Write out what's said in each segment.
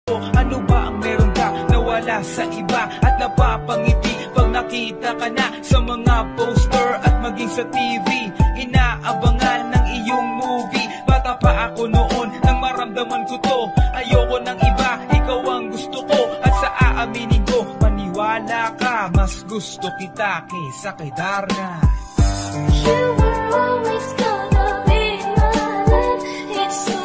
Ano ba ang meron ka na wala sa iba at napapangiti pag nakita ka na sa mga poster at maging sa TV? Inaabangan ng iyong movie. Bata pa ako noon nang maramdaman ko to. Ayoko ng iba, ikaw ang gusto ko. At sa aaminin ko, maniwala ka, mas gusto kita kaysa kay Darna. You were always gonna be my love. It's so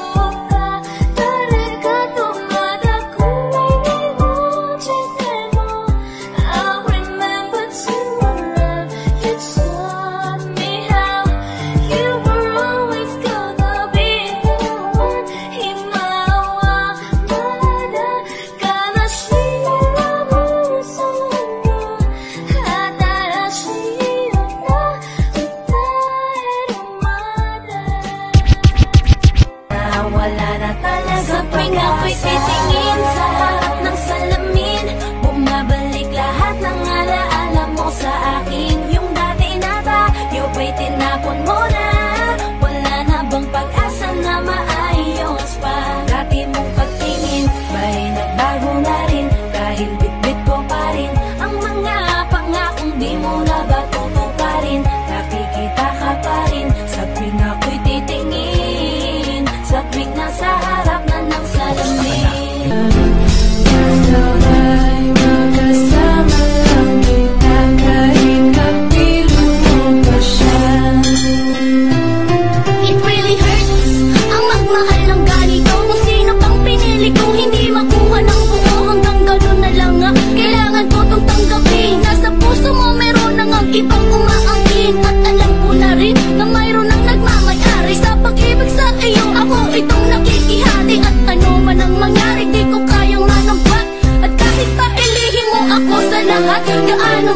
wala na talaga. Sa tuwing ako'y titingin sa harap ng salamin, bumabalik lahat ng alaala mo sa akin. Yung dati na tayo ba'y tinapon mo na? Wala na bang pag-asa na maayos pa? Dati mong pagtingin ba'y nagbago na rin? Dahil bitbit ko pa rin ang mga pangakong di mo na ba tutuparin? Nakikita ka pa rin sa tuwing ako'y titingin, sa tuwing nasa harap na ng salamin. Sabay magkasama lang kita kahit kapiling mo pa siya. It really hurts ang magmahal ng ganito. Kung sino pang pinili kong hindi makuha ng buo, hanggang gano'n na lang nga kailangan ko tong tanggapin. Nasa puso mo meron nang ang ibang umaangkin, at alam ko na rin na mayroon ang nagmamayari sa pag-ibig sa iyo. Ako itong nakikihati, at ano man ang mangyari di ko kayang manampat. At kahit pa ilihin mo ako sa lahat, gaano